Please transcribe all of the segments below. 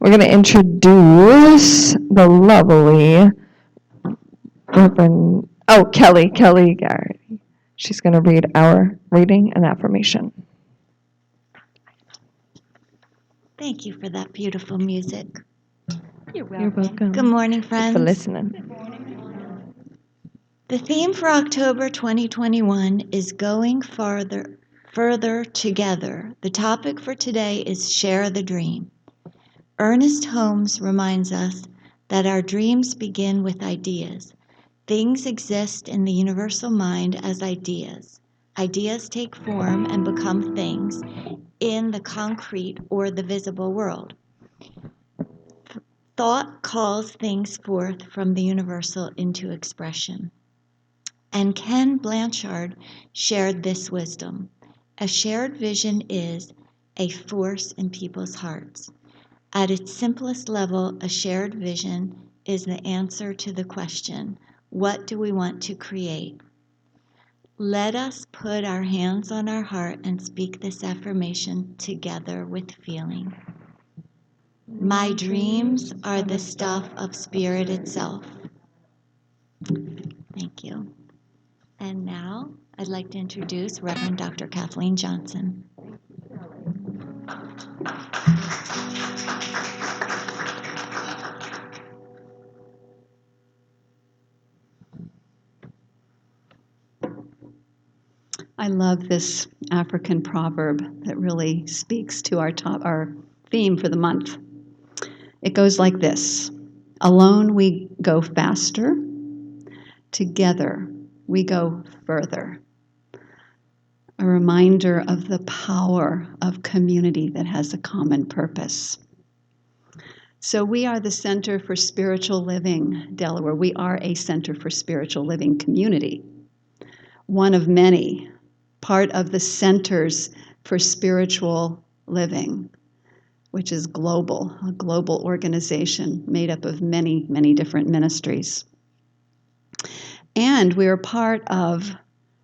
we're going to introduce the lovely Reverend, Kelly Garrity. She's going to read our reading and affirmation. Thank you for that beautiful music. You're welcome. Good morning, friends. For listening. The theme for October 2021 is Going Further Together. The topic for today is Share the Dream. Ernest Holmes reminds us that our dreams begin with ideas. Things exist in the universal mind as ideas. Ideas take form and become things in the concrete or the visible world. Thought calls things forth from the universal into expression. And Ken Blanchard shared this wisdom. A shared vision is a force in people's hearts. At its simplest level, a shared vision is the answer to the question, what do we want to create? Let us put our hands on our heart and speak this affirmation together with feeling. My dreams are the stuff of spirit itself. Thank you. And now I'd like to introduce Reverend Dr. Kathleen Johnson. I love this African proverb that really speaks to our theme for the month. It goes like this: alone we go faster, together we go further. A reminder of the power of community that has a common purpose. So we are the Center for Spiritual Living, Delaware. We are a Center for Spiritual Living community, one of many, part of the Centers for Spiritual Living, which is global, a global organization made up of many, many different ministries. And we are part of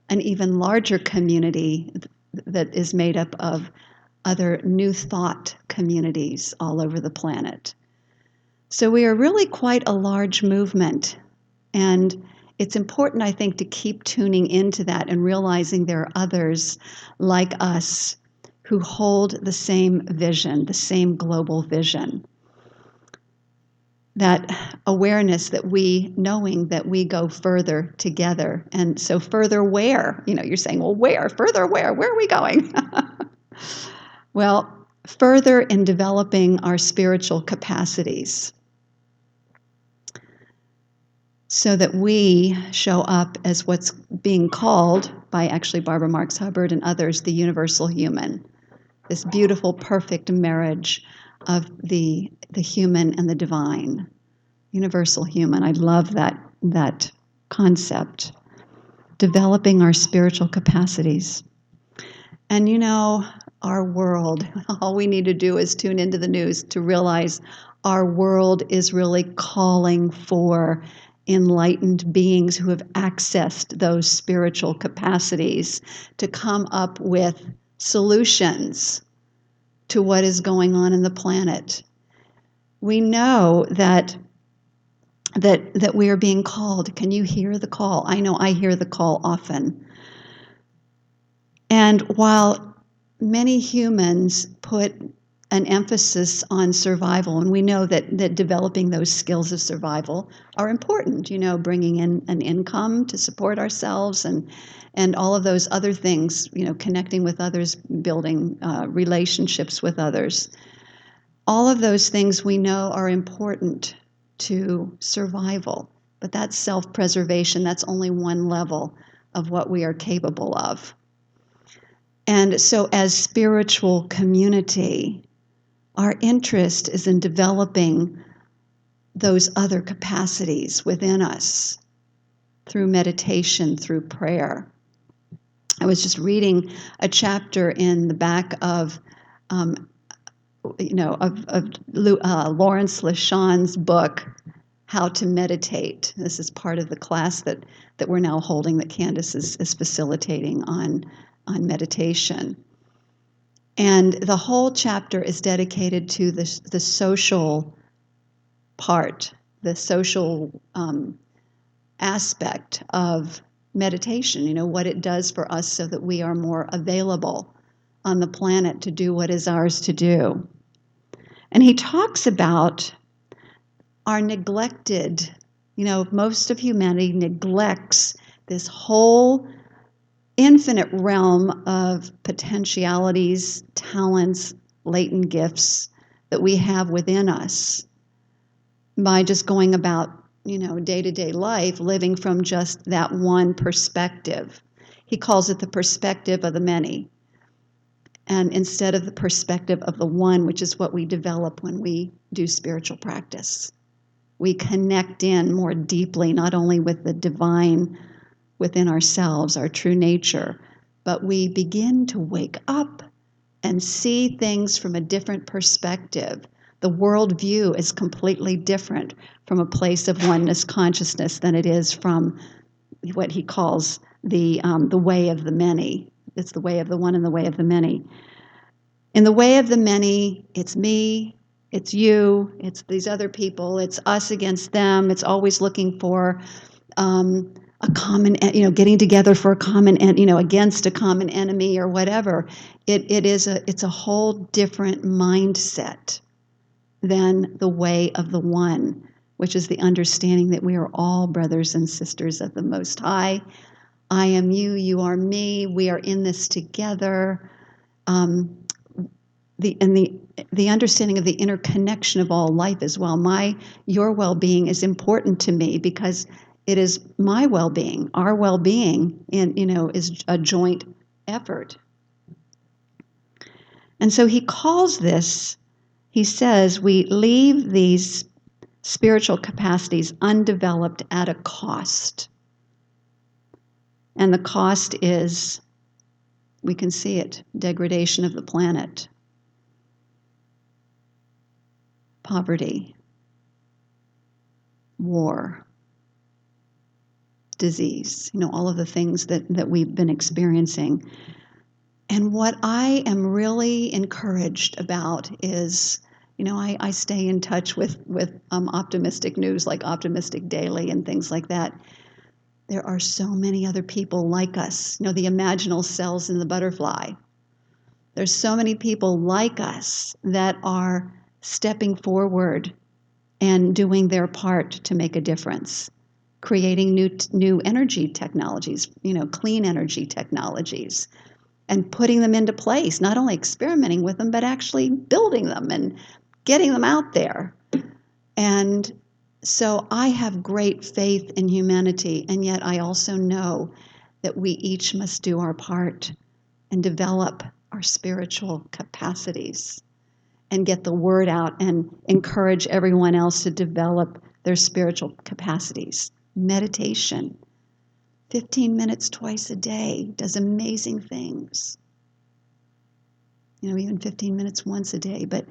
an even larger community that is made up of other New Thought communities all over the planet. So we are really quite a large movement, and it's important, I think, to keep tuning into that and realizing there are others like us who hold the same vision, the same global vision. That awareness that knowing that we go further together. And so further where? You're saying, well, where? Further where? Where are we going? Well, further in developing our spiritual capacities so that we show up as what's being called by actually Barbara Marx Hubbard and others, the universal human. This beautiful, perfect marriage of the human and the divine. Universal human. I love that concept. Developing our spiritual capacities. And our world, all we need to do is tune into the news to realize our world is really calling for enlightened beings who have accessed those spiritual capacities to come up with solutions to what is going on in the planet. We know that we are being called. Can you hear the call? I know I hear the call often. And while many humans put an emphasis on survival, and we know that developing those skills of survival are important, bringing in an income to support ourselves and all of those other things, connecting with others, building relationships with others. All of those things we know are important to survival, but that's self-preservation. That's only one level of what we are capable of. And so as spiritual community, our interest is in developing those other capacities within us through meditation, through prayer. I was just reading a chapter in the back of Lawrence LeSean's book, How to Meditate. This is part of the class that we're now holding, that Candace is facilitating on meditation. And the whole chapter is dedicated to the social part, the social aspect of meditation, what it does for us so that we are more available on the planet to do what is ours to do. And he talks about our neglected, most of humanity neglects this whole infinite realm of potentialities, talents, latent gifts that we have within us by just going about, day-to-day life, living from just that one perspective. He calls it the perspective of the many, and instead of the perspective of the one, which is what we develop when we do spiritual practice. We connect in more deeply, not only with the divine within ourselves, our true nature, but we begin to wake up and see things from a different perspective. The worldview is completely different from a place of oneness consciousness than it is from what he calls the way of the many. It's the way of the one and the way of the many. In the way of the many, it's me, it's you, it's these other people, it's us against them. It's always looking for a common, getting together for a common, against a common enemy or whatever. It's a whole different mindset than the way of the one, which is the understanding that we are all brothers and sisters of the Most High. I am you, you are me, we are in this together. The understanding of the interconnection of all life as well. Your well-being is important to me because it is my well-being. Our well-being, is a joint effort. And so he calls this. He says we leave these spiritual capacities undeveloped at a cost, and the cost is, we can see it, degradation of the planet, poverty, war, disease, all of the things that we've been experiencing. And what I am really encouraged about is, I stay in touch with optimistic news like Optimistic Daily and things like that. There are so many other people like us, the imaginal cells in the butterfly. There's so many people like us that are stepping forward and doing their part to make a difference, creating new energy technologies, clean energy technologies, and putting them into place, not only experimenting with them, but actually building them and getting them out there. And so I have great faith in humanity, and yet I also know that we each must do our part and develop our spiritual capacities and get the word out and encourage everyone else to develop their spiritual capacities. Meditation, 15 minutes twice a day, does amazing things. Even 15 minutes once a day, but,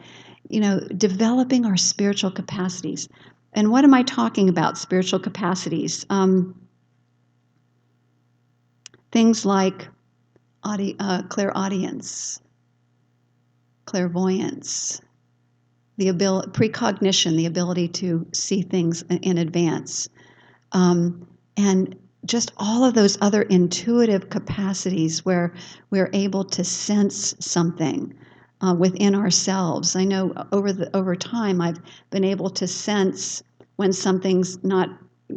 developing our spiritual capacities. And what am I talking about, spiritual capacities? Things like clairaudience, clairvoyance, precognition, the ability to see things in advance, and just all of those other intuitive capacities where we're able to sense something within ourselves. I know over time I've been able to sense when something's not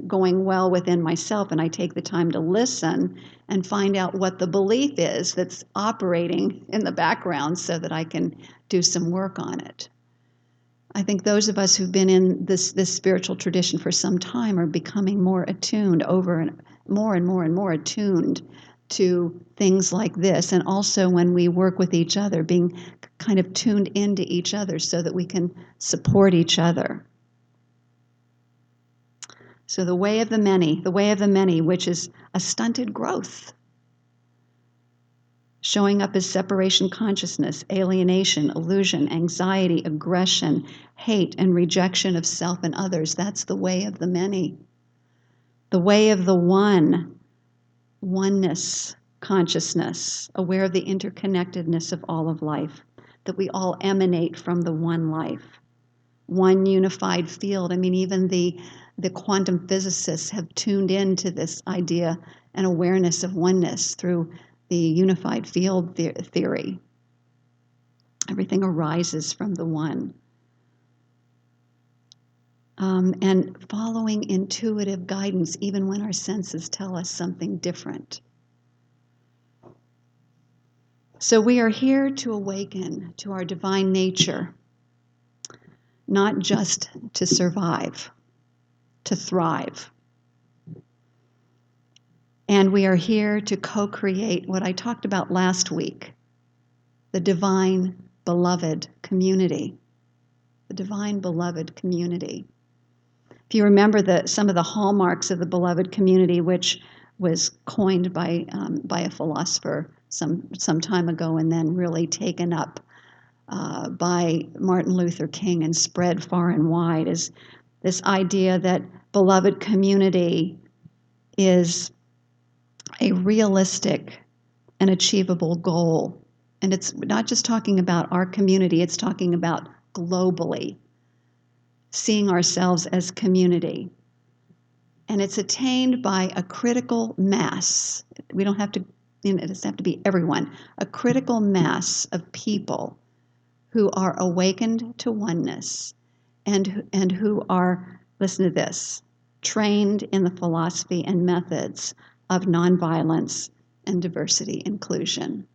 going well within myself, and I take the time to listen and find out what the belief is that's operating in the background so that I can do some work on it. I think those of us who've been in this spiritual tradition for some time are becoming more attuned more attuned to things like this. And also when we work with each other, being kind of tuned into each other so that we can support each other. So the way of the many, which is a stunted growth, showing up as separation consciousness, alienation, illusion, anxiety, aggression, hate, and rejection of self and others. That's the way of the many. The way of the one, oneness, consciousness, aware of the interconnectedness of all of life, that we all emanate from the one life, one unified field. I mean, even the quantum physicists have tuned into this idea and awareness of oneness through the unified field theory. Everything arises from the one. And following intuitive guidance, even when our senses tell us something different. So we are here to awaken to our divine nature, not just to survive, to thrive. And we are here to co-create what I talked about last week, the divine beloved community. The divine beloved community. If you remember some of the hallmarks of the beloved community, which was coined by a philosopher some time ago and then really taken up by Martin Luther King and spread far and wide, is this idea that beloved community is a realistic and achievable goal. And it's not just talking about our community, it's talking about globally, seeing ourselves as community. And it's attained by a critical mass. We don't have to, it doesn't have to be everyone, a critical mass of people who are awakened to oneness and who are, listen to this, trained in the philosophy and methods of nonviolence and diversity inclusion,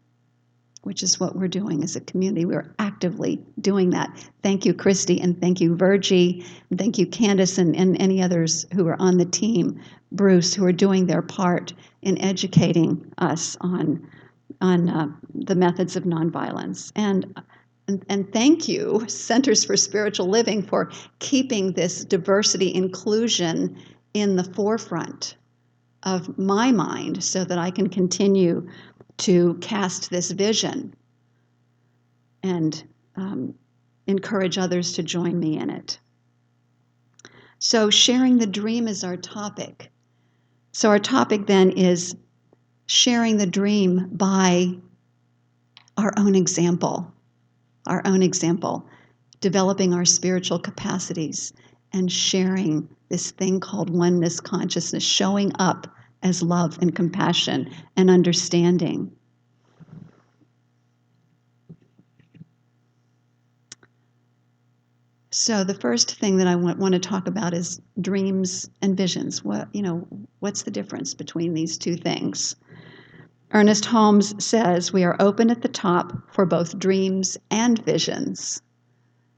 which is what we're doing as a community. We're actively doing that. Thank you, Christy, and thank you, Virgie, and thank you, Candace, and any others who are on the team, Bruce, who are doing their part in educating us on the methods of nonviolence. And thank you, Centers for Spiritual Living, for keeping this diversity inclusion in the forefront of my mind so that I can continue to cast this vision and encourage others to join me in it. So sharing the dream is our topic. So our topic then is sharing the dream by our own example, developing our spiritual capacities and sharing this thing called oneness consciousness, showing up as love and compassion and understanding. So the first thing that I want to talk about is dreams and visions. What's the difference between these two things? Ernest Holmes says we are open at the top for both dreams and visions.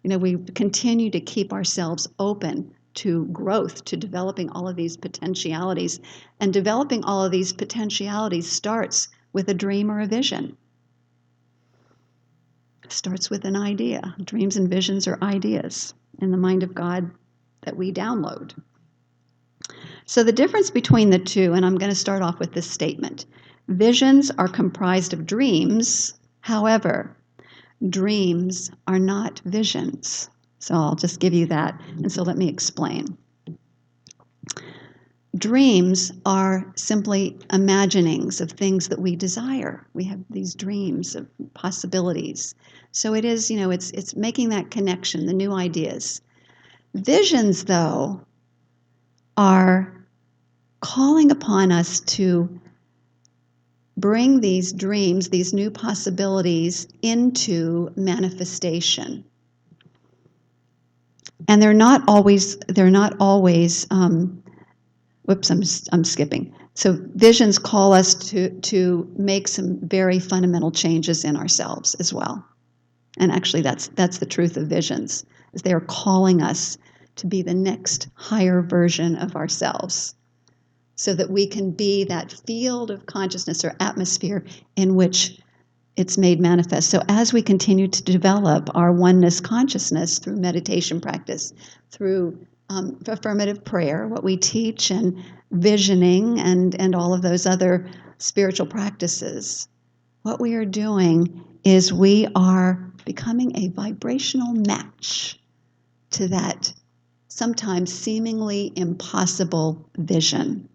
We continue to keep ourselves open to growth, to developing all of these potentialities. And developing all of these potentialities starts with a dream or a vision. It starts with an idea. Dreams and visions are ideas in the mind of God that we download. So the difference between the two, and I'm going to start off with this statement. Visions are comprised of dreams. However, dreams are not visions. So I'll just give you that. And so let me explain. Dreams are simply imaginings of things that we desire. We have these dreams of possibilities. So it is, it's making that connection, the new ideas. Visions, though, are calling upon us to bring these dreams, these new possibilities into manifestation. And they're not always, whoops, I'm skipping. So visions call us to make some very fundamental changes in ourselves as well. And actually that's the truth of visions, is they are calling us to be the next higher version of ourselves so that we can be that field of consciousness or atmosphere in which it's made manifest. So as we continue to develop our oneness consciousness through meditation practice, through affirmative prayer, what we teach, and visioning, and all of those other spiritual practices, what we are doing is we are becoming a vibrational match to that sometimes seemingly impossible vision.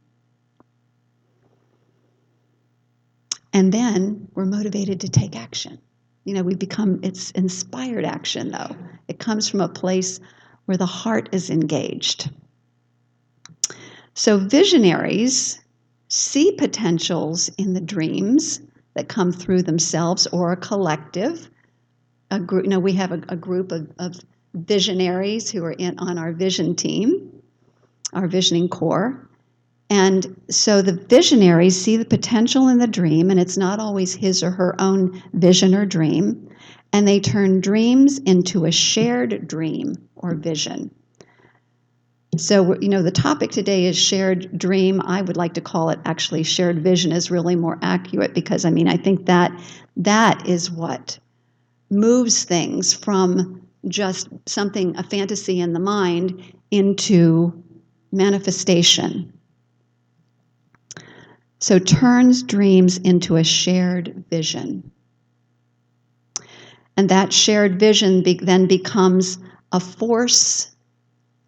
And then we're motivated to take action. It's inspired action, though. It comes from a place where the heart is engaged. So visionaries see potentials in the dreams that come through themselves or a collective. A group, we have a group of visionaries who are on our vision team, our visioning core. And so the visionaries see the potential in the dream, and it's not always his or her own vision or dream, and they turn dreams into a shared dream or vision. So, the topic today is shared dream. I would like to call it actually shared vision is really more accurate because, I think that is what moves things from just something, a fantasy in the mind, into manifestation. So turns dreams into a shared vision. And that shared vision then becomes a force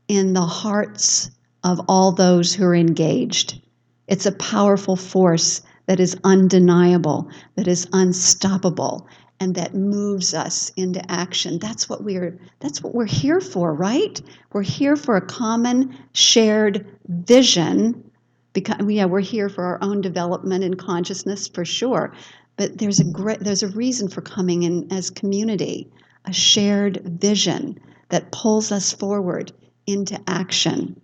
in the hearts of all those who are engaged. It's a powerful force that is undeniable, that is unstoppable, and that moves us into action. That's what we're here for, right? We're here for a common shared vision. Because we're here for our own development and consciousness for sure, but there's a reason for coming in as community, a shared vision that pulls us forward into action.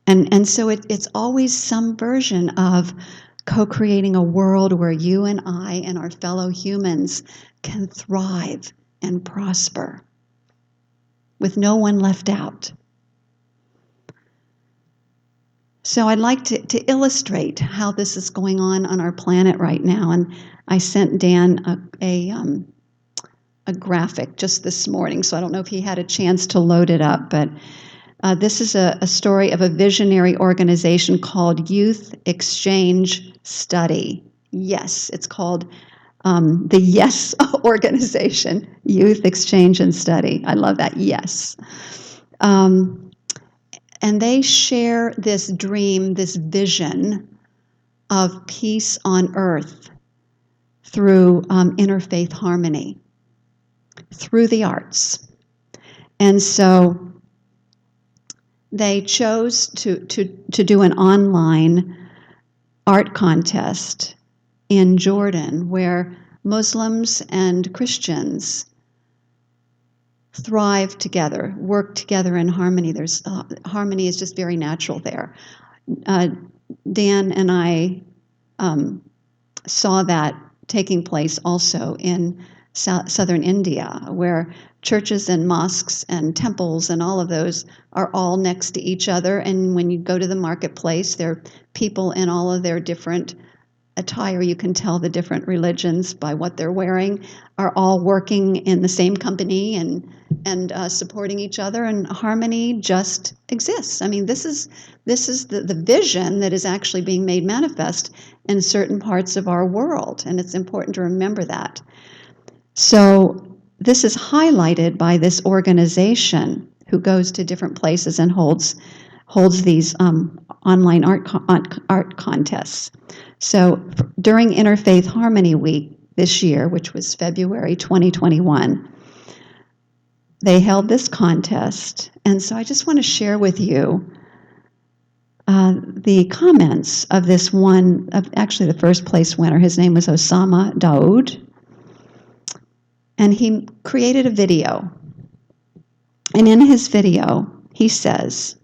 And so it's always some version of co-creating a world where you and I and our fellow humans can thrive and prosper with no one left out. So I'd like to illustrate how this is going on our planet right now. And I sent Dan a graphic just this morning, so I don't know if he had a chance to load it up. But this is a story of a visionary organization called Youth Exchange Study. Yes, it's called the YES organization, Youth Exchange and Study. I love that, yes. And they share this dream, this vision of peace on earth through interfaith harmony, through the arts. And so they chose to do an online art contest in Jordan where Muslims and Christians thrive together, work together in harmony. There's harmony is just very natural there. Dan and I saw that taking place also in southern India, where churches and mosques and temples and all of those are all next to each other. And when you go to the marketplace, there are people in all of their different attire. You can tell the different religions by what they're wearing, are all working in the same company and supporting each other, and harmony just exists. This is the vision that is actually being made manifest in certain parts of our world, and it's important to remember that. So this is highlighted by this organization who goes to different places and holds these online art contests. So during Interfaith Harmony Week this year, which was February 2021, they held this contest. And so I just want to share with you the comments of this one, actually the first place winner. His name was Osama Daoud. And he created a video. And in his video, he says,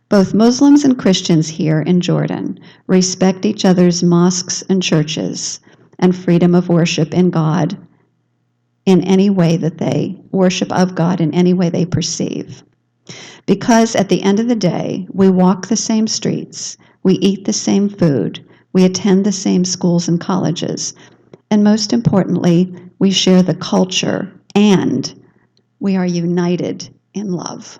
both Muslims and Christians here in Jordan respect each other's mosques and churches and freedom of worship in God in any way that they worship of God in any way they perceive. Because at the end of the day, we walk the same streets, we eat the same food, we attend the same schools and colleges, and most importantly, we share the culture and we are united in love.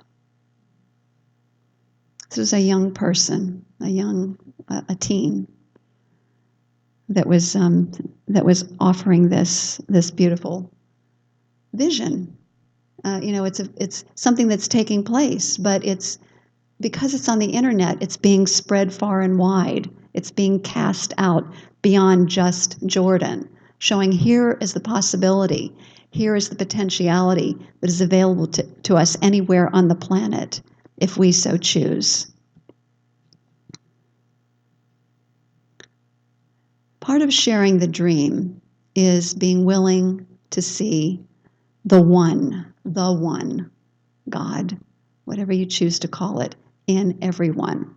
This was a young person, a teen that was offering this beautiful vision. It's something that's taking place, but it's because it's on the internet. It's being spread far and wide, It's being cast out beyond just Jordan, showing here is the possibility, here is the potentiality that is available to us anywhere on the planet if we so choose. Part of sharing the dream is being willing to see the one, God, whatever you choose to call it, in everyone.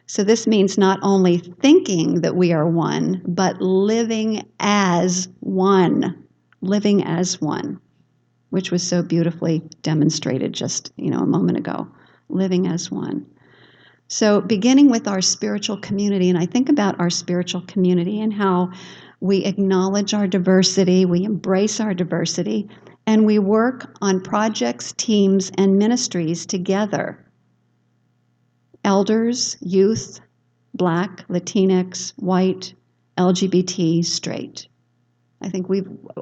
So this means not only thinking that we are one, but living as one, which was so beautifully demonstrated just, a moment ago, living as one. So beginning with our spiritual community, and I think about our spiritual community and how we acknowledge our diversity, we embrace our diversity, and we work on projects, teams, and ministries together. Elders, youth, Black, Latinx, white, LGBT, straight. I think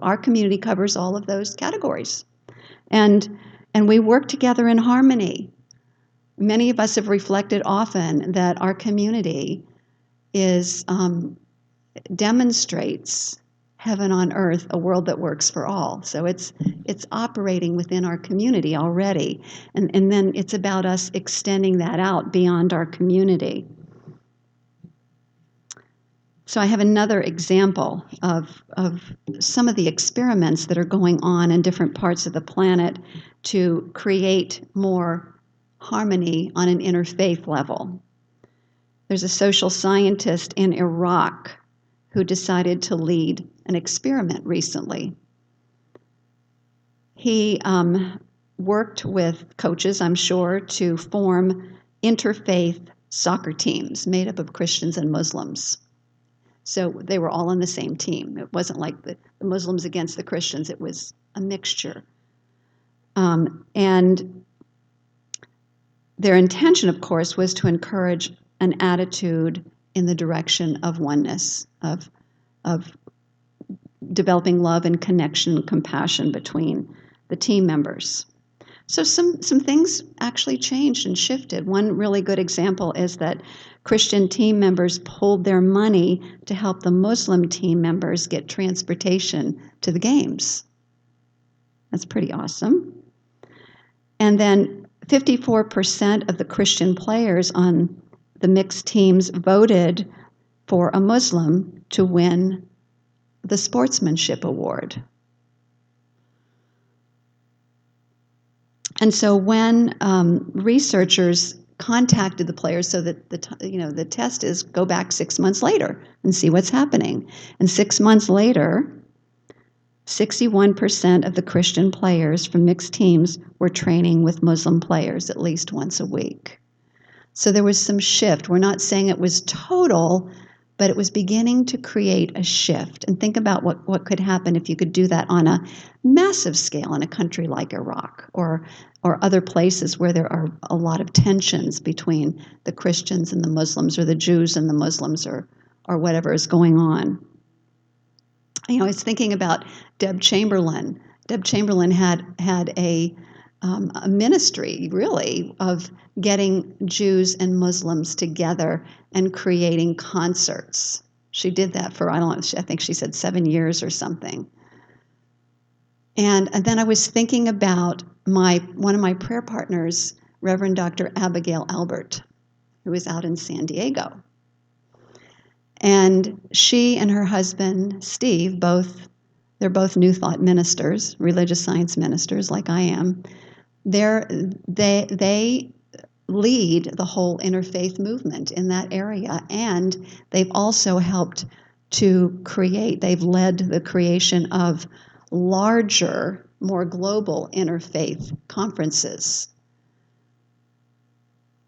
our community covers all of those categories. And we work together in harmony. Many of us have reflected often that our community demonstrates heaven on earth, a world that works for all. So it's operating within our community already. And then it's about us extending that out beyond our community. So I have another example of some of the experiments that are going on in different parts of the planet to create more harmony on an interfaith level. There's a social scientist in Iraq who decided to lead an experiment recently. He worked with coaches, I'm sure, to form interfaith soccer teams made up of Christians and Muslims. So they were all on the same team. It wasn't like the Muslims against the Christians. It was a mixture. And their intention, of course, was to encourage an attitude in the direction of oneness, of developing love and connection and compassion between the team members. So some things actually changed and shifted. One really good example is that Christian team members pulled their money to help the Muslim team members get transportation to the games. That's pretty awesome. And then 54% of the Christian players on the mixed teams voted for a Muslim to win the sportsmanship award. And so when researchers contacted the players, so that the test is go back 6 months later and see what's happening. And 6 months later, 61% of the Christian players from mixed teams were training with Muslim players at least once a week. So there was some shift. We're not saying it was total, but it was beginning to create a shift. And think about what could happen if you could do that on a massive scale in a country like Iraq or other places where there are a lot of tensions between the Christians and the Muslims, or the Jews and the Muslims, or whatever is going on. I was thinking about Deb Chamberlain. Deb Chamberlain had a ministry, really, of getting Jews and Muslims together and creating concerts. She did that for, I think she said 7 years or something. And then I was thinking about one of my prayer partners, Reverend Dr. Abigail Albert, who is out in San Diego. And she and her husband, Steve, they're both New Thought ministers, religious science ministers like I am. They lead the whole interfaith movement in that area, and they've also helped they've led the creation of larger, more global interfaith conferences.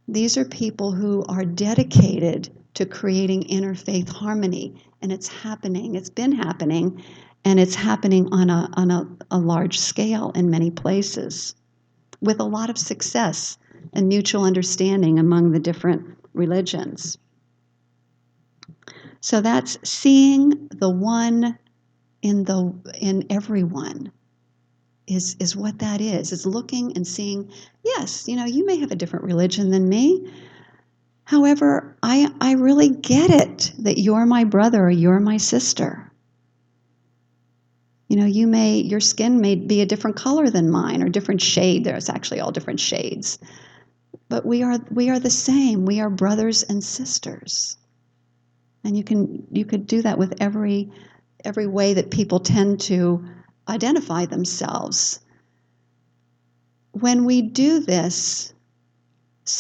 These are people who are dedicated to creating interfaith harmony, and it's happening. It's been happening, and it's happening on a large scale in many places, with a lot of success and mutual understanding among the different religions. So that's seeing the one in everyone is what that is. It's looking and seeing, yes, you may have a different religion than me, However, I really get it that you're my brother or you're my sister. You know, your skin may be a different color than mine or different shade. There's actually all different shades. But we are the same. We are brothers and sisters. And you could do that with every way that people tend to identify themselves. When we do this,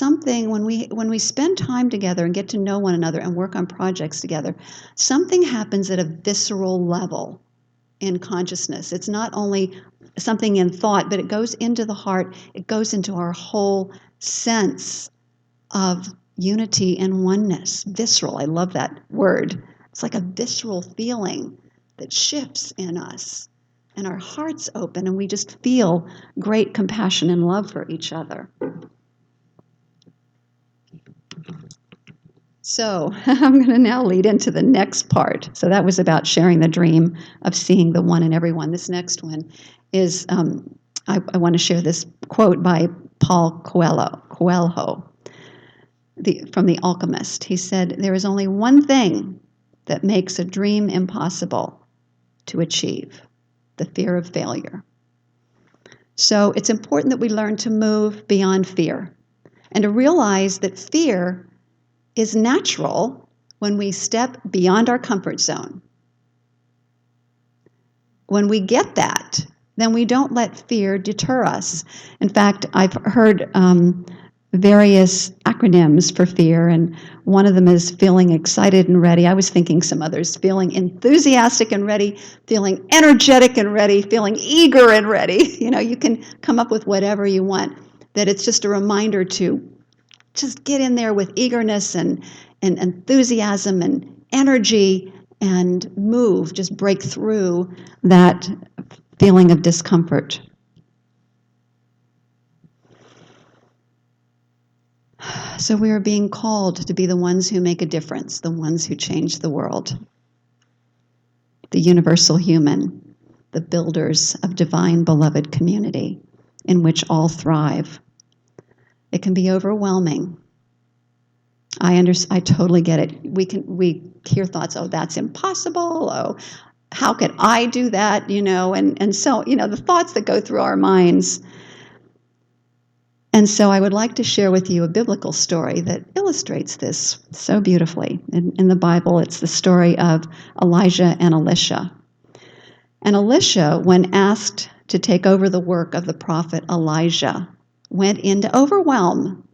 when we spend time together and get to know one another and work on projects together, something happens at a visceral level in consciousness. It's not only something in thought, but it goes into the heart. It goes into our whole sense of unity and oneness. Visceral, I love that word. It's like a visceral feeling that shifts in us, and our hearts open, and we just feel great compassion and love for each other. So I'm going to now lead into the next part. So that was about sharing the dream of seeing the one in everyone. This next one is, I want to share this quote by Paul Coelho from The Alchemist. He said, "There is only one thing that makes a dream impossible to achieve: the fear of failure." So it's important that we learn to move beyond fear and to realize that fear is natural when we step beyond our comfort zone. When we get that, then we don't let fear deter us. In fact, I've heard various acronyms for fear, and one of them is feeling excited and ready. I was thinking some others: feeling enthusiastic and ready, feeling energetic and ready, feeling eager and ready. You know, you can come up with whatever you want. That it's just a reminder to just get in there with eagerness and enthusiasm and energy and move, just break through that feeling of discomfort. So we are being called to be the ones who make a difference, the ones who change the world. The universal human, the builders of divine beloved community in which all thrive. It can be overwhelming. I totally get it. We hear thoughts, oh, that's impossible. Oh, how could I do that? You know, and so, you know, the thoughts that go through our minds. And so I would like to share with you a biblical story that illustrates this so beautifully. In the Bible, it's the story of Elijah and Elisha. And Elisha, when asked to take over the work of the prophet Elijah, went into overwhelm.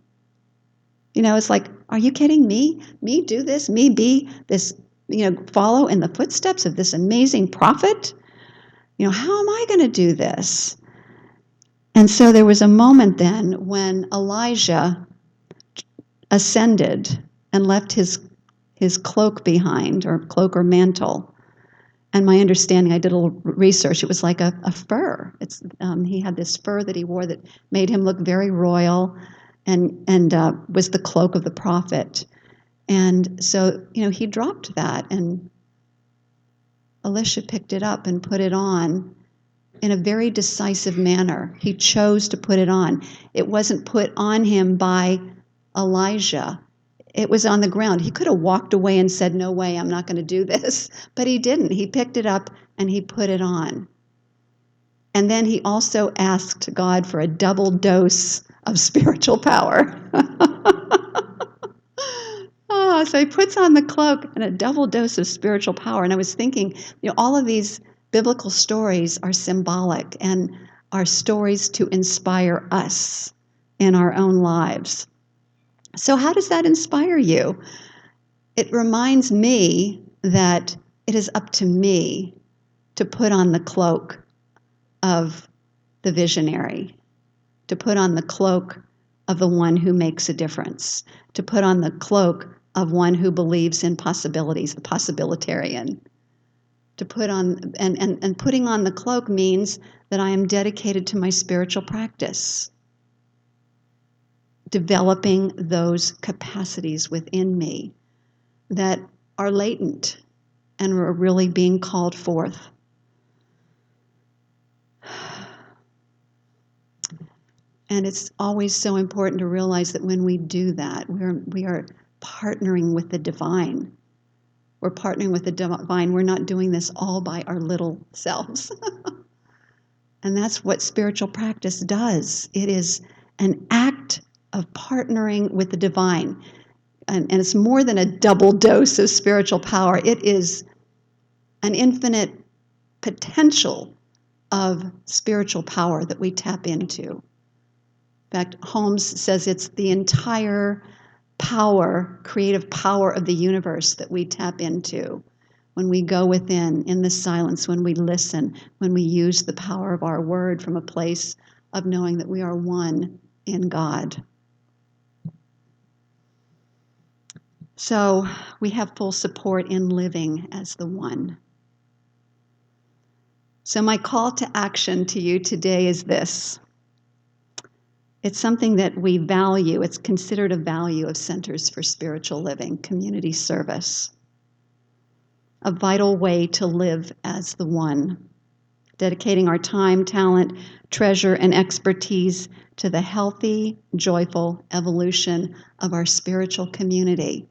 You know, it's like, are you kidding me? Me do this? Me be this, you know, follow in the footsteps of this amazing prophet? You know, how am I going to do this? And so there was a moment then when Elijah ascended and left his cloak behind, or cloak or mantle. And my understanding, I did a little research, it was like a fur. He had this fur that he wore that made him look very royal, and was the cloak of the prophet. And so, you know, he dropped that, and Elisha picked it up and put it on in a very decisive manner. He chose to put it on. It wasn't put on him by Elijah. It was on the ground. He could have walked away and said, no way, I'm not going to do this. But he didn't. He picked it up and he put it on. And then he also asked God for a double dose of spiritual power. Oh, so he puts on the cloak and a double dose of spiritual power. And I was thinking, you know, all of these biblical stories are symbolic and are stories to inspire us in our own lives. So how does that inspire you? It reminds me that it is up to me to put on the cloak of the visionary, to put on the cloak of the one who makes a difference, to put on the cloak of one who believes in possibilities, the possibilitarian. To put on, and putting on the cloak means that I am dedicated to my spiritual practice, developing those capacities within me that are latent and are really being called forth. And it's always so important to realize that when we do that, we are partnering with the divine. We're partnering with the divine. We're not doing this all by our little selves. And that's what spiritual practice does. It is an act of partnering with the divine. And it's more than a double dose of spiritual power. It is an infinite potential of spiritual power that we tap into. In fact, Holmes says it's the entire power, creative power of the universe that we tap into when we go within, in the silence, when we listen, when we use the power of our word from a place of knowing that we are one in God. So we have full support in living as the one. So my call to action to you today is this. It's something that we value. It's considered a value of Centers for Spiritual Living, community service. A vital way to live as the one, dedicating our time, talent, treasure, and expertise to the healthy, joyful evolution of our spiritual community,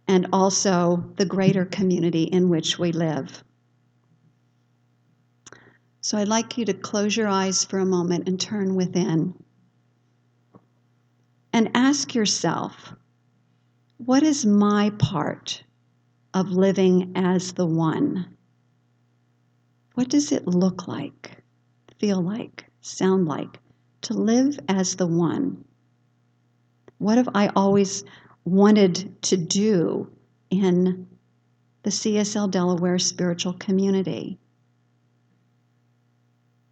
and also the greater community in which we live. So I'd like you to close your eyes for a moment and turn within and ask yourself, what is my part of living as the one? What does it look like, feel like, sound like to live as the one? What have I always wanted to do in the CSL Delaware spiritual community?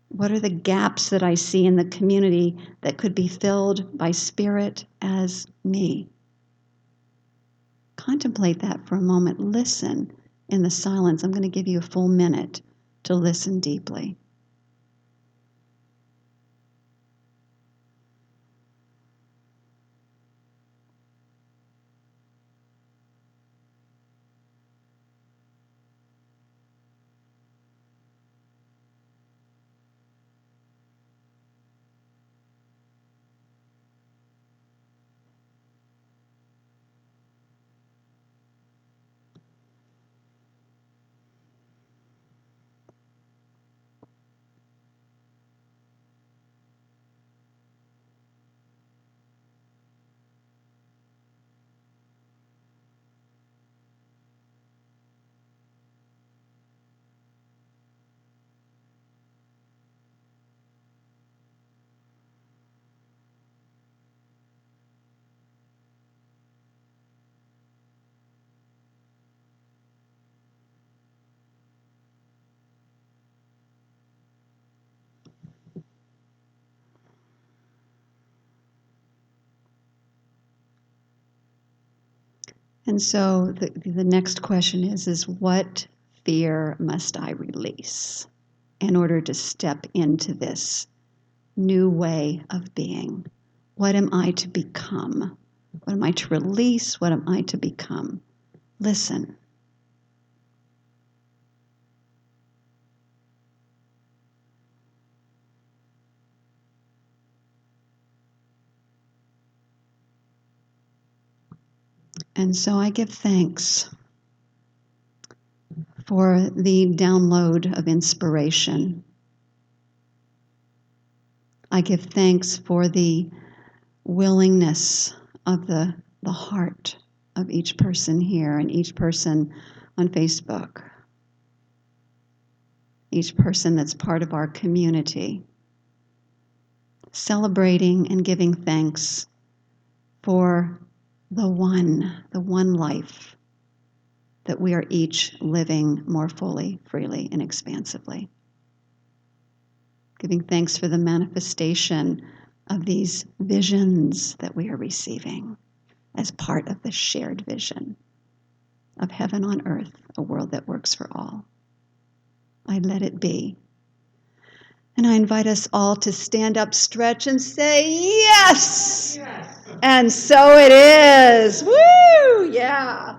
What are the gaps that I see in the community that could be filled by Spirit as me? Contemplate that for a moment. Listen in the silence. I'm going to give you a full minute to listen deeply. And so the next question is what fear must I release in order to step into this new way of being? What am I to become? What am I to release? What am I to become? Listen. And so I give thanks for the download of inspiration. I give thanks for the willingness of the heart of each person here and each person on Facebook, each person that's part of our community, celebrating and giving thanks for the one life that we are each living more fully, freely, and expansively. Giving thanks for the manifestation of these visions that we are receiving as part of the shared vision of heaven on earth, a world that works for all. I let it be. And I invite us all to stand up, stretch, and say, yes! Yes! And so it is. Woo! Yeah.